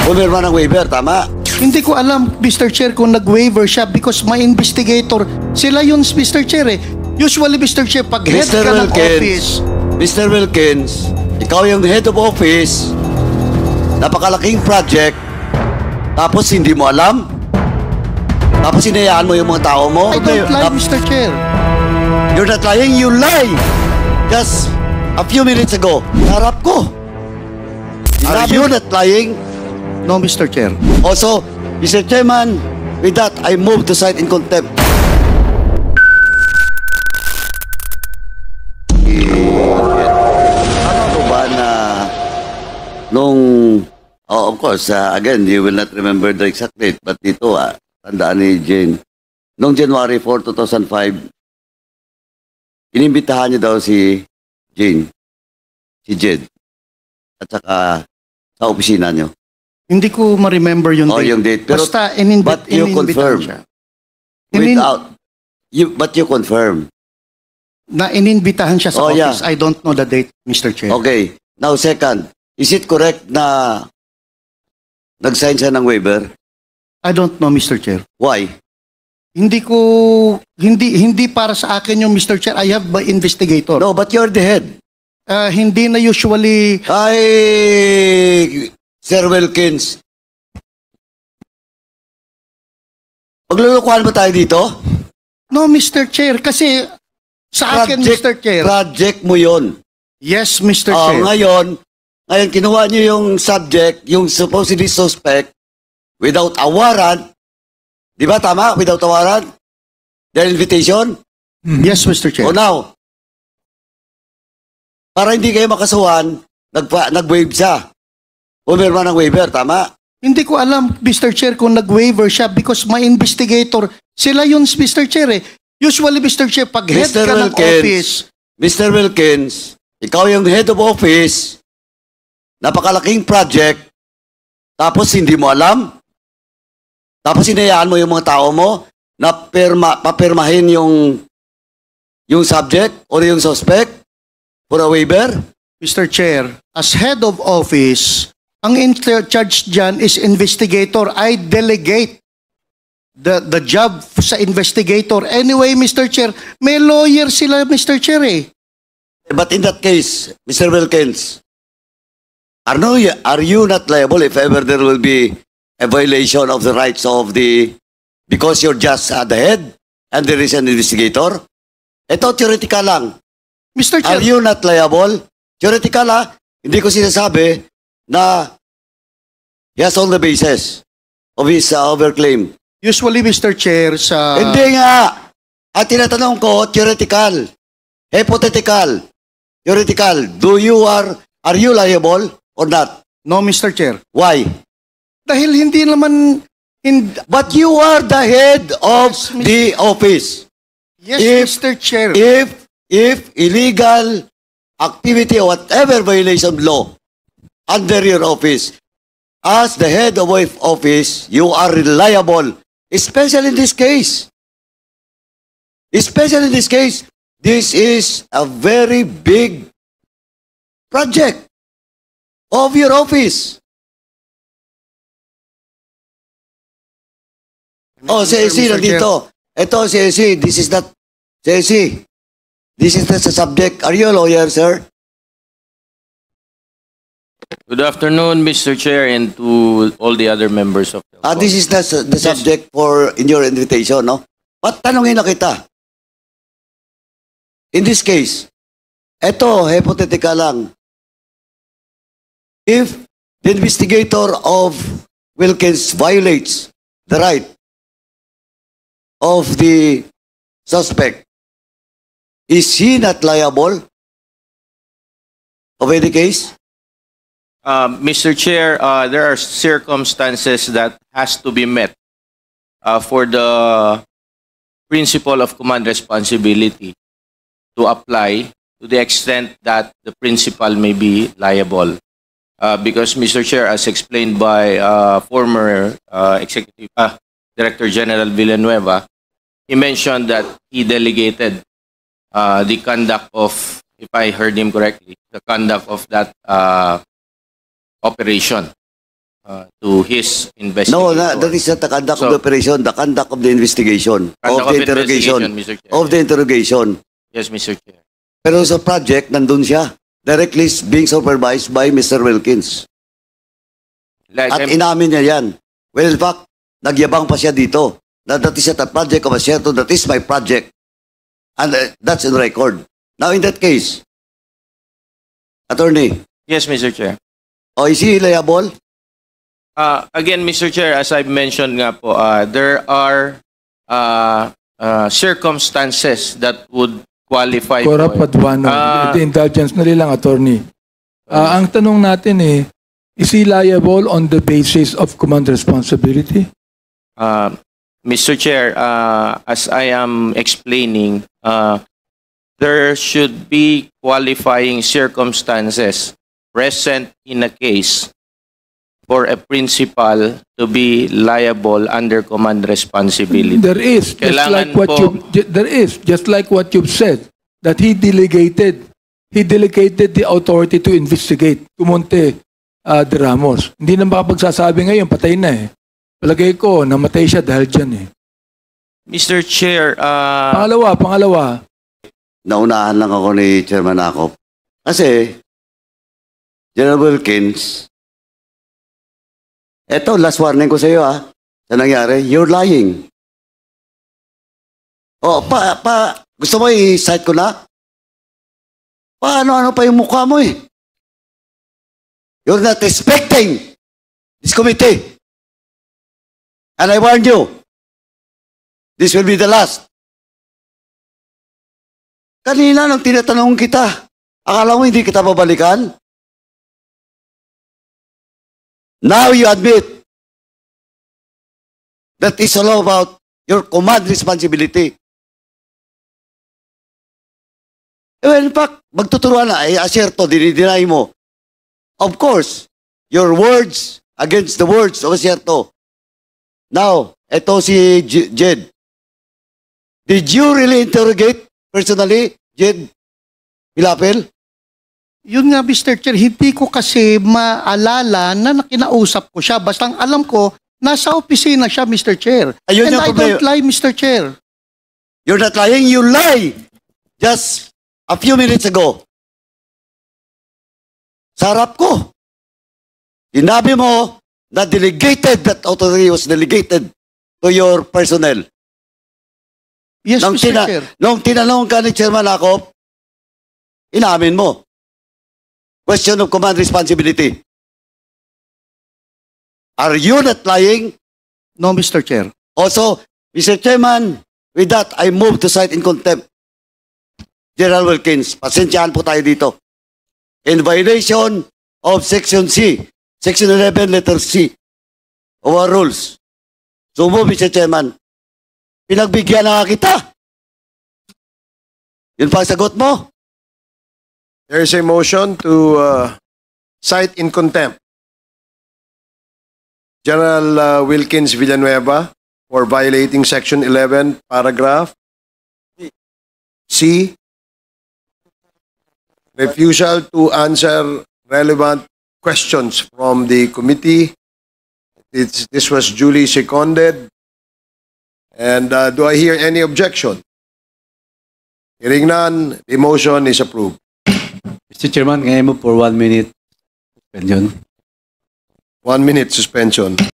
Pumirma ng waiver, tama? Hindi ko alam, Mr. Chair, kung nag-waiver siya because my investigator, sila yun, Mr. Chair eh. Usually, Mr. Chair, pag head ka ng office... Mr. Wilkins, ikaw yung head of office, napakalaking project, tapos hindi mo alam? Tapos hinayaan mo yung mga tao mo? I don't lie, Mr. Chair. You're not lying, you lie! Just a few minutes ago, harap ko. Are you not lying? No, Mr. Chair. Also, Mr. Chairman, with that, I move to cite in contempt. Ano ko ba na nung, of course, again, you will not remember the exact date, but dito, tandaan ni Jane, noong January 4, 2005, inimbitahan niyo daw si Jane, si Jed, at saka sa opisina niyo. Hindi ko ma-remember yung date. Yung date. Pero, basta, but you confirm. But you confirm. Na ininbitahan siya sa office. Yeah. I don't know the date, Mr. Chair. Okay. Now, second, is it correct na nag-sign siya ng waiver? I don't know, Mr. Chair. Why? Hindi para sa akin yung Mr. Chair. I have my investigator. No, but you're the head. Hindi na usually... Sir Wilkins, maglulukuhan ba tayo dito? No, Mr. Chair, kasi sa akin, Mr. Chair. Project mo yon. Yes, Mr. Chair. Ngayon, kinuha niyo yung subject, yung supposedly suspect, without a warrant. Di ba tama? Without a warrant? Their invitation? Yes, Mr. Chair. O now, para hindi kayo makasuhan, nag-waive siya. Pumirma ng waiver, tama? Hindi ko alam, Mr. Chair, kung nag-waiver siya because my investigator, sila yun, Mr. Chair eh. Usually, Mr. Chair, pag head ka ng office... Mr. Wilkins, ikaw yung head of office, napakalaking project, tapos hindi mo alam? Tapos hinayaan mo yung mga tao mo na papirmahin yung subject o yung suspect for a waiver? Mr. Chair, as head of office... Ang in-charge dyan is investigator. I delegate the job sa investigator. Anyway, Mr. Chair, may lawyer sila, Mr. Chair eh. But in that case, Mr. Wilkins, are you not liable if ever there will be a violation of the rights of because you're just the head and there is an investigator? Ito, theoretical lang. Mr. Chair. Are you not liable? Theoretical hindi ko sinasabi na he has all the basis of his overclaim. Usually, Mr. Chair, sa... Hindi nga. At tinatanong ko, theoretical. Hypothetical. Theoretical. Are you liable or not? No, Mr. Chair. Why? Dahil hindi naman... But you are the head of the office. Yes, Mr. Chair. If illegal activity or whatever violation of law under your office, as the head of office, you are reliable, especially in this case. Especially in this case, this is a very big project of your office. CSC nandito. Ito, CSC, this is not, CSC, this is not the subject. Are you a lawyer, sir? Good afternoon, Mr. Chair, and to all the other members of the board. This is the subject in your invitation, no? But tanongin na kita. In this case, eto, hypothetical lang. If the investigator of Wilkins violates the right of the suspect, is he not liable of any case? Mr. Chair, there are circumstances that has to be met for the principle of command responsibility to apply to the extent that the principal may be liable. Because, Mr. Chair, as explained by former Executive Director General Villanueva, he mentioned that he delegated the conduct of, if I heard him correctly, the conduct of that operation to his investigation. No, that is not the conduct of So- the operation, the conduct of the investigation, Conduct of the of interrogation, investigation, Mr. Chair. of the interrogation. Yes, Mr. Chair. Pero sa project, nandun siya. Directly being supervised by Mr. Wilkins. Like, At inamin niya yan. Well, in fact, nagyabang pa siya dito. That is not a project of Asierto, that is my project. And that's in record. Now, in that case, Attorney, yes, Mr. Chair. is he liable? Again, Mr. Chair, as I've mentioned nga po, there are circumstances that would qualify Cora po. Paduano, the indulgence na lang, attorney. Ang tanong natin is he liable on the basis of command responsibility? Mr. Chair, as I am explaining, there should be qualifying circumstances present in a case for a principal to be liable under command responsibility. There is, just like what you've said, that he delegated the authority to investigate Kumonte de Ramos. Hindi na makapagsasabi ngayon, patay na eh. Palagay ko, namatay siya dahil dyan eh. Mr. Chair, Pangalawa, Naunahan lang ako ni Chairman Akop. Kasi, General Wilkins, eto, last warning ko sa iyo sa nangyari, you're lying. Gusto mo i-cite ko na? Paano pa yung mukha mo eh? You're not respecting this committee. And I warn you, this will be the last. Kanina nang tinatanong kita, akala mo hindi kita babalikan? Now you admit that it's all about your command responsibility. Well, in fact, magtuturuan na, Asierto, dinideny mo. Of course, your words against the words of Asierto. Now, eto si Jed. Did you really interrogate personally, Jed Pilapel? Yun nga, Mr. Chair, hindi ko kasi maalala na nakinausap ko siya. Basta ang alam ko, nasa opisina siya, Mr. Chair. Ayun And yung I problema. don't lie, Mr. Chair. You're not lying, you lie. Just a few minutes ago. Sa harap ko. Sinabi mo na that authority was delegated to your personnel. Yes, Mr. Chair. Nung tinanong ka ni Chairman Akop, inamin mo. Question of command responsibility. Are you not lying? No, Mr. Chair. Also, Mr. Chairman, with that, I move to cite in contempt General Wilkins. Pasensyahan po tayo dito. In violation of Section C, Section 11, letter C, of our rules. So move, Mr. Chairman. Pinagbigyan na nga kita. Yun pa ang sagot mo? There is a motion to cite in contempt General Wilkins Villanueva for violating Section 11, paragraph C, refusal to answer relevant questions from the committee. This was duly seconded. And do I hear any objection? Hearing none, the motion is approved. Mr. Chairman, can I move for 1 minute suspension? 1 minute suspension.